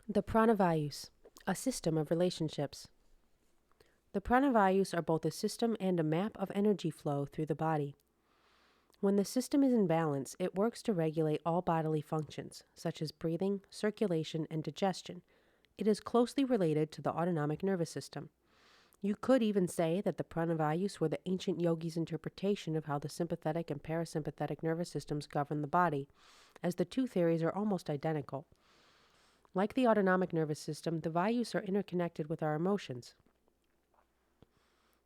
The Pranavayus, a system of relationships. The Pranavayus are both a system and a map of energy flow through the body. When the system is in balance, it works to regulate all bodily functions, such as breathing, circulation, and digestion. It is closely related to the autonomic nervous system. You could even say that the Pranavayus were the ancient yogis' interpretation of how the sympathetic and parasympathetic nervous systems govern the body, as the two theories are almost identical. Like the autonomic nervous system, the Vayus are interconnected with our emotions.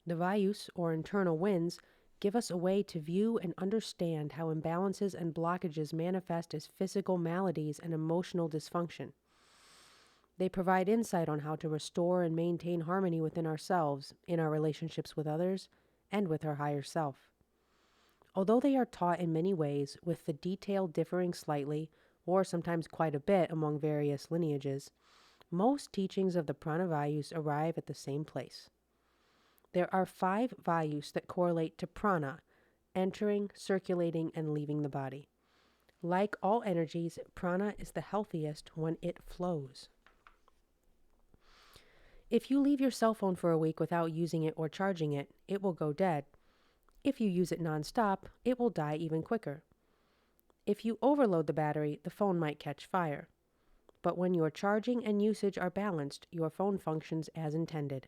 The Vayus, or internal winds, give us a way to view and understand how imbalances and blockages manifest as physical maladies and emotional dysfunction. They provide insight on how to restore and maintain harmony within ourselves, in our relationships with others, and with our higher self. Although they are taught in many ways, with the detail differing slightly, or sometimes quite a bit among various lineages, most teachings of the Pranavayus arrive at the same place. There are 5 Vayus that correlate to prana, entering, circulating, and leaving the body. Like all energies, prana is the healthiest when it flows. If you leave your cell phone for a week without using it or charging it, it will go dead. If you use it nonstop, it will die even quicker. If you overload the battery, the phone might catch fire. But when your charging and usage are balanced, your phone functions as intended.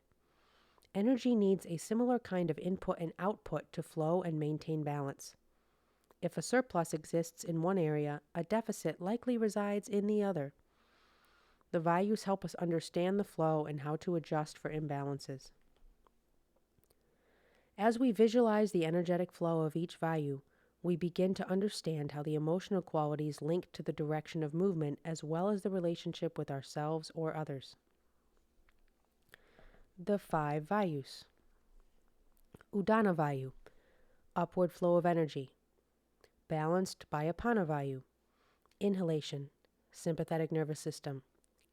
Energy needs a similar kind of input and output to flow and maintain balance. If a surplus exists in one area, a deficit likely resides in the other. The Vayus help us understand the flow and how to adjust for imbalances. As we visualize the energetic flow of each Vayu, we begin to understand how the emotional qualities link to the direction of movement as well as the relationship with ourselves or others. The 5 Vayus. Udana Vayu, upward flow of energy, balanced by Apana Vayu, inhalation, sympathetic nervous system,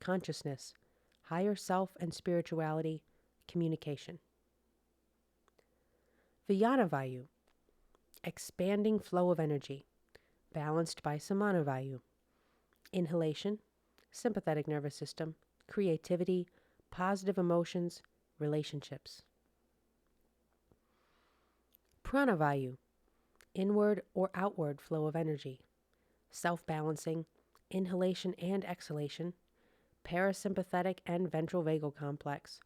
consciousness, higher self and spirituality, communication. Vayana Vayu, expanding flow of energy, balanced by Samana Vayu, inhalation, sympathetic nervous system, creativity, positive emotions, relationships. Pranavayu, inward or outward flow of energy, self-balancing, inhalation and exhalation, parasympathetic and ventral vagal complex,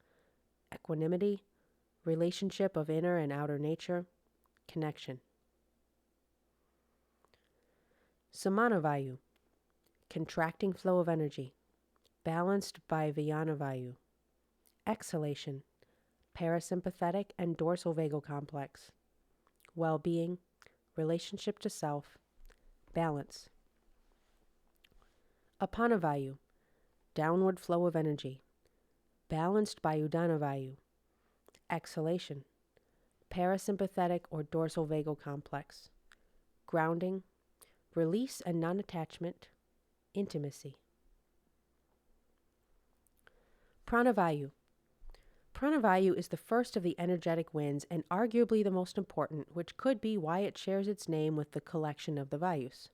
equanimity, relationship of inner and outer nature, connection. Samanavayu, contracting flow of energy, balanced by Vyanavayu, exhalation, parasympathetic and dorsal vagal complex, well-being, relationship to self, balance. Apanavayu, downward flow of energy, balanced by Udanavayu, exhalation, parasympathetic or dorsal vagal complex, grounding, release and non-attachment, intimacy. Pranavayu. Pranavayu is the first of the energetic winds and arguably the most important, which could be why it shares its name with the collection of the Vayus.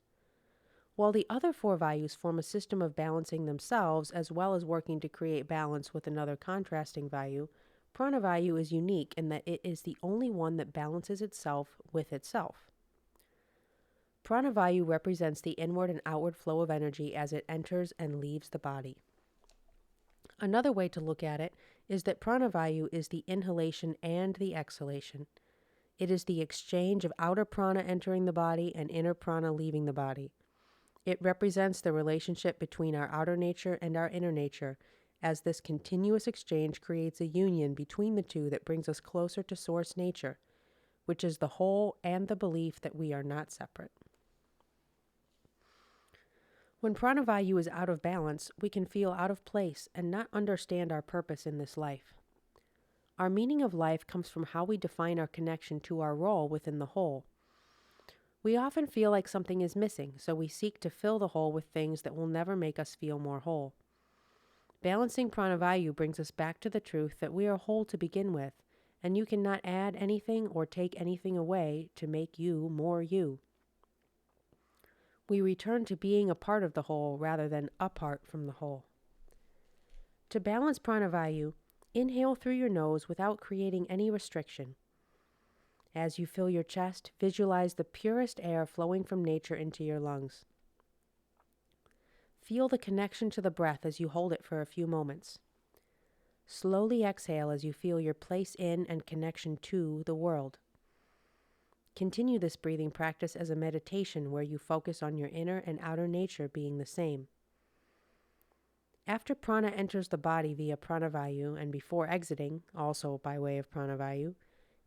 While the other 4 Vayus form a system of balancing themselves as well as working to create balance with another contrasting Vayu, Pranavayu is unique in that it is the only one that balances itself with itself. Pranavayu represents the inward and outward flow of energy as it enters and leaves the body. Another way to look at it is that Pranavayu is the inhalation and the exhalation. It is the exchange of outer prana entering the body and inner prana leaving the body. It represents the relationship between our outer nature and our inner nature, as this continuous exchange creates a union between the two that brings us closer to source nature, which is the whole and the belief that we are not separate. When Pranavayu is out of balance, we can feel out of place and not understand our purpose in this life. Our meaning of life comes from how we define our connection to our role within the whole. We often feel like something is missing, so we seek to fill the hole with things that will never make us feel more whole. Balancing Pranavayu brings us back to the truth that we are whole to begin with, and you cannot add anything or take anything away to make you more you. We return to being a part of the whole rather than apart from the whole. To balance pranavayu, inhale through your nose without creating any restriction. As you fill your chest, visualize the purest air flowing from nature into your lungs. Feel the connection to the breath as you hold it for a few moments. Slowly exhale as you feel your place in and connection to the world. Continue this breathing practice as a meditation where you focus on your inner and outer nature being the same. After prana enters the body via pranavayu and before exiting, also by way of pranavayu,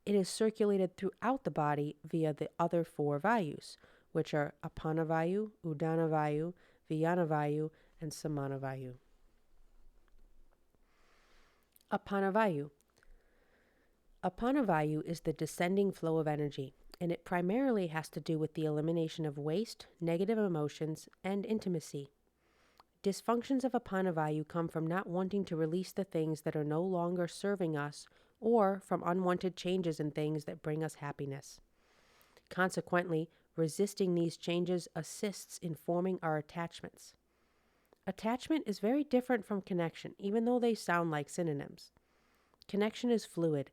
it is circulated throughout the body via the other 4 vayus, which are apanavayu, udanavayu, vyanavayu, and samanavayu. Apanavayu. Apanavayu is the descending flow of energy, and it primarily has to do with the elimination of waste, negative emotions, and intimacy. Dysfunctions of apanavayu come from not wanting to release the things that are no longer serving us or from unwanted changes in things that bring us happiness. Consequently, resisting these changes assists in forming our attachments. Attachment is very different from connection, even though they sound like synonyms. Connection is fluid.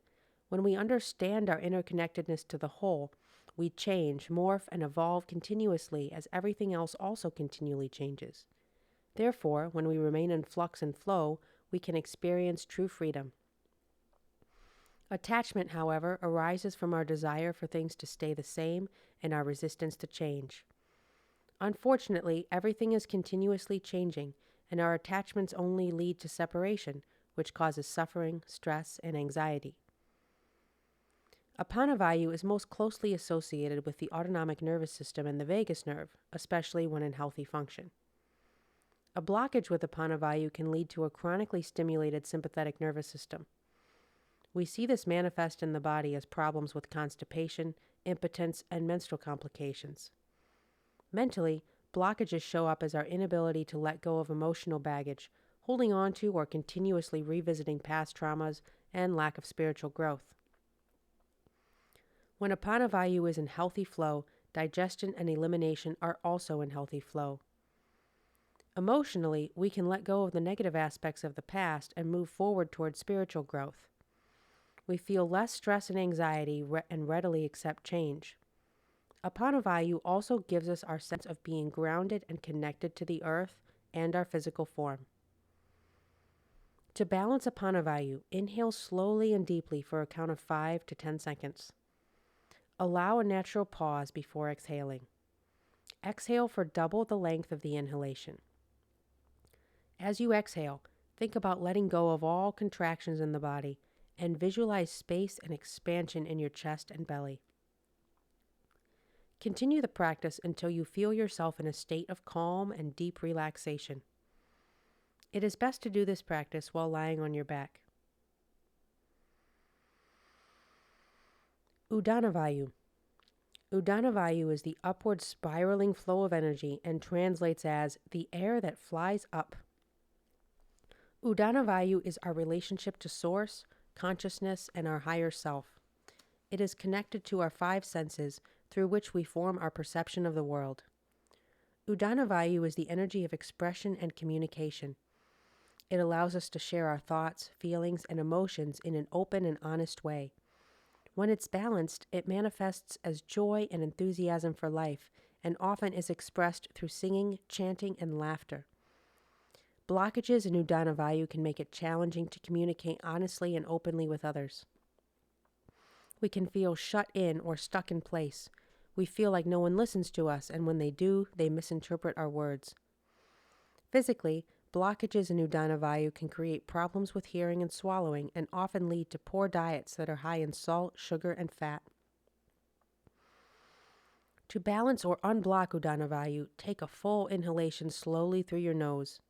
When we understand our interconnectedness to the whole, we change, morph, and evolve continuously as everything else also continually changes. Therefore, when we remain in flux and flow, we can experience true freedom. Attachment, however, arises from our desire for things to stay the same and our resistance to change. Unfortunately, everything is continuously changing, and our attachments only lead to separation, which causes suffering, stress, and anxiety. Apanavayu is most closely associated with the autonomic nervous system and the vagus nerve, especially when in healthy function. A blockage with apanavayu can lead to a chronically stimulated sympathetic nervous system. We see this manifest in the body as problems with constipation, impotence, and menstrual complications. Mentally, blockages show up as our inability to let go of emotional baggage, holding on to or continuously revisiting past traumas, and lack of spiritual growth. When apanavayu is in healthy flow, digestion and elimination are also in healthy flow. Emotionally, we can let go of the negative aspects of the past and move forward toward spiritual growth. We feel less stress and anxiety and readily accept change. Apanavayu also gives us our sense of being grounded and connected to the earth and our physical form. To balance apanavayu, inhale slowly and deeply for a count of 5 to 10 seconds. Allow a natural pause before exhaling. Exhale for double the length of the inhalation. As you exhale, think about letting go of all contractions in the body and visualize space and expansion in your chest and belly. Continue the practice until you feel yourself in a state of calm and deep relaxation. It is best to do this practice while lying on your back. Udanavayu. Udanavayu is the upward spiraling flow of energy and translates as the air that flies up. Udanavayu is our relationship to Source, consciousness, and our higher self. It is connected to our 5 senses through which we form our perception of the world. Udanavayu is the energy of expression and communication. It allows us to share our thoughts, feelings, and emotions in an open and honest way. When it's balanced, it manifests as joy and enthusiasm for life, and often is expressed through singing, chanting, and laughter. Blockages in Udanavayu can make it challenging to communicate honestly and openly with others. We can feel shut in or stuck in place. We feel like no one listens to us, and when they do, they misinterpret our words. Physically, blockages in Udanavayu can create problems with hearing and swallowing and often lead to poor diets that are high in salt, sugar, and fat. To balance or unblock Udanavayu, take a full inhalation slowly through your nose.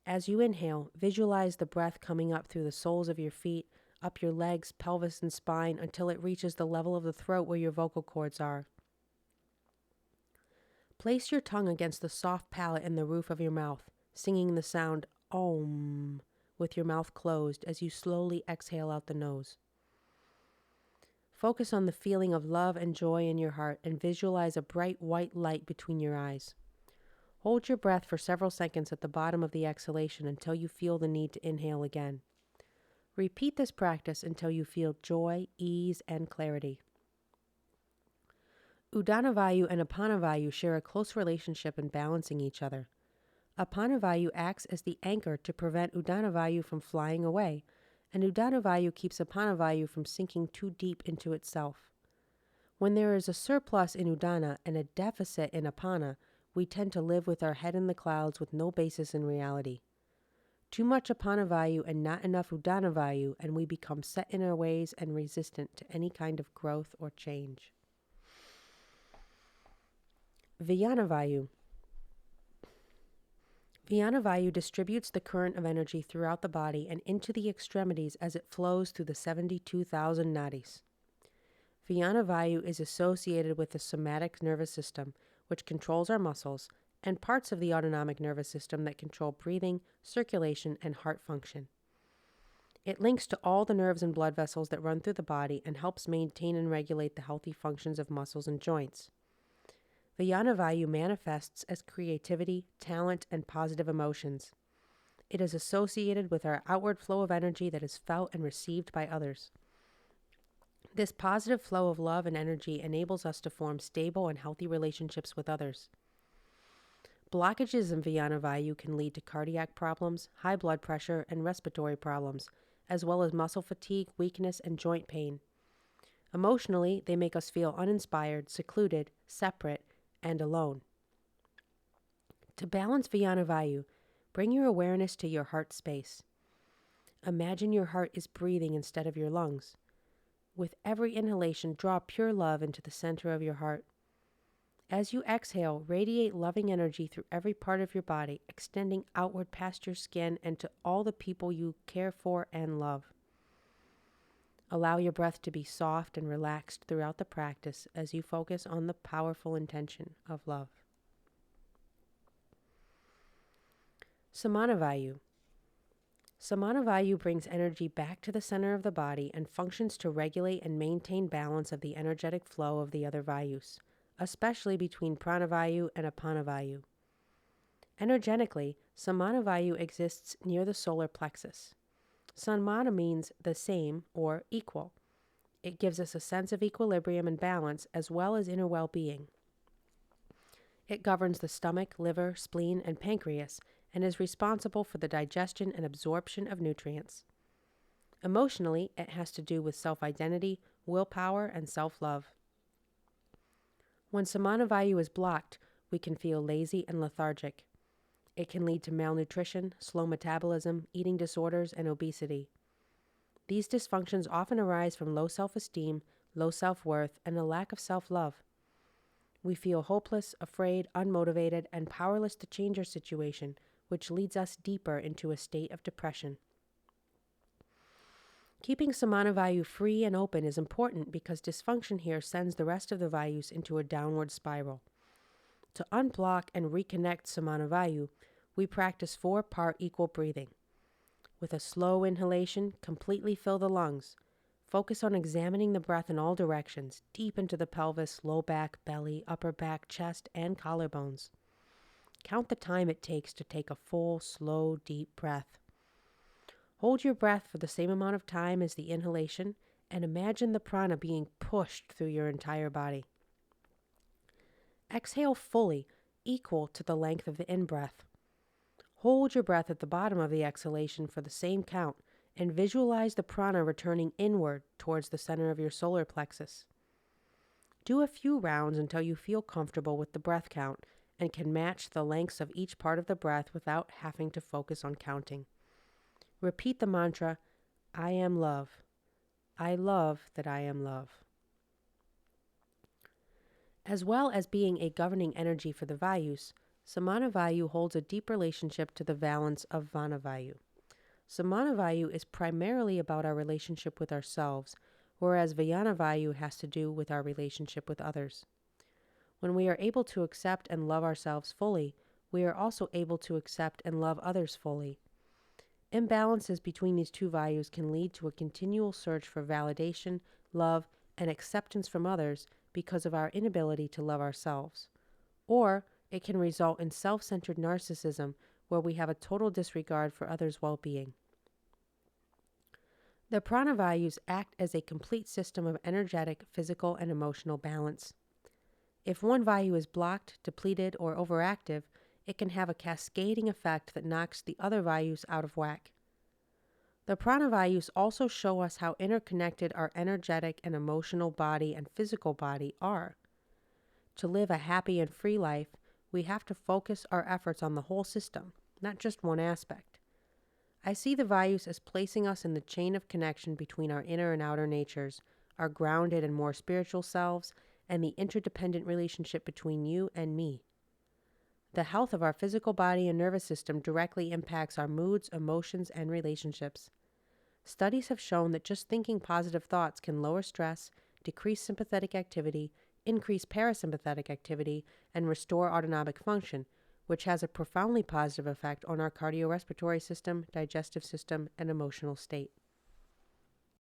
As you inhale, visualize the breath coming up through the soles of your feet, up your legs, pelvis, and spine until it reaches the level of the throat where your vocal cords are. Place your tongue against the soft palate and the roof of your mouth, singing the sound Om with your mouth closed as you slowly exhale out the nose. Focus on the feeling of love and joy in your heart and visualize a bright white light between your eyes. Hold your breath for several seconds at the bottom of the exhalation until you feel the need to inhale again. Repeat this practice until you feel joy, ease, and clarity. Udanavayu and Apanavayu share a close relationship in balancing each other. Apanavayu acts as the anchor to prevent Udanavayu from flying away, and Udanavayu keeps Apanavayu from sinking too deep into itself. When there is a surplus in Udana and a deficit in Apana, we tend to live with our head in the clouds with no basis in reality. Too much Apanavayu and not enough Udanavayu, and we become set in our ways and resistant to any kind of growth or change. Vyanavayu. Vyanavayu distributes the current of energy throughout the body and into the extremities as it flows through the 72,000 nadis. Vyanavayu is associated with the somatic nervous system, which controls our muscles, and parts of the autonomic nervous system that control breathing, circulation, and heart function. It links to all the nerves and blood vessels that run through the body and helps maintain and regulate the healthy functions of muscles and joints. Vyanavayu manifests as creativity, talent, and positive emotions. It is associated with our outward flow of energy that is felt and received by others. This positive flow of love and energy enables us to form stable and healthy relationships with others. Blockages in Vyanavayu can lead to cardiac problems, high blood pressure, and respiratory problems, as well as muscle fatigue, weakness, and joint pain. Emotionally, they make us feel uninspired, secluded, separate, and alone. To balance Vyanavayu, bring your awareness to your heart space. Imagine your heart is breathing instead of your lungs. With every inhalation, draw pure love into the center of your heart. As you exhale, radiate loving energy through every part of your body, extending outward past your skin and to all the people you care for and love. Allow your breath to be soft and relaxed throughout the practice as you focus on the powerful intention of love. Samanavayu. Samanavayu brings energy back to the center of the body and functions to regulate and maintain balance of the energetic flow of the other Vayus, especially between Pranavayu and Apanavayu. Energetically, Samanavayu exists near the solar plexus. Samana means the same or equal. It gives us a sense of equilibrium and balance as well as inner well-being. It governs the stomach, liver, spleen, and pancreas and is responsible for the digestion and absorption of nutrients. Emotionally, it has to do with self-identity, willpower, and self-love. When Samanavayu is blocked, we can feel lazy and lethargic. It can lead to malnutrition, slow metabolism, eating disorders, and obesity. These dysfunctions often arise from low self-esteem, low self-worth, and a lack of self-love. We feel hopeless, afraid, unmotivated, and powerless to change our situation, which leads us deeper into a state of depression. Keeping Samanavayu free and open is important because dysfunction here sends the rest of the Vayus into a downward spiral. To unblock and reconnect Samanavayu, we practice 4-part equal breathing. With a slow inhalation, completely fill the lungs. Focus on examining the breath in all directions, deep into the pelvis, low back, belly, upper back, chest, and collarbones. Count the time it takes to take a full, slow, deep breath. Hold your breath for the same amount of time as the inhalation and imagine the prana being pushed through your entire body. Exhale fully, equal to the length of the in-breath. Hold your breath at the bottom of the exhalation for the same count and visualize the prana returning inward towards the center of your solar plexus. Do a few rounds until you feel comfortable with the breath count and can match the lengths of each part of the breath without having to focus on counting. Repeat the mantra, I am love. I love that I am love. As well as being a governing energy for the Vayus, Samanavayu holds a deep relationship to the valence of Vanavayu. Samanavayu is primarily about our relationship with ourselves, whereas Vyanavayu has to do with our relationship with others. When we are able to accept and love ourselves fully, we are also able to accept and love others fully. Imbalances between these two Vayus can lead to a continual search for validation, love, and acceptance from others because of our inability to love ourselves, or It can result in self-centered narcissism, where we have a total disregard for others' well-being. The prana vayus act as a complete system of energetic, physical, and emotional balance. If one vayu is blocked, depleted, or overactive, it can have a cascading effect that knocks the other vayus out of whack. The prana vayus also show us how interconnected our energetic and emotional body and physical body are. To live a happy and free life, we have to focus our efforts on the whole system, not just one aspect. I see the vayus as placing us in the chain of connection between our inner and outer natures, our grounded and more spiritual selves, and the interdependent relationship between you and me. The health of our physical body and nervous system directly impacts our moods, emotions, and relationships. Studies have shown that just thinking positive thoughts can lower stress, decrease sympathetic activity, increase parasympathetic activity, and restore autonomic function, which has a profoundly positive effect on our cardiorespiratory system, digestive system, and emotional state.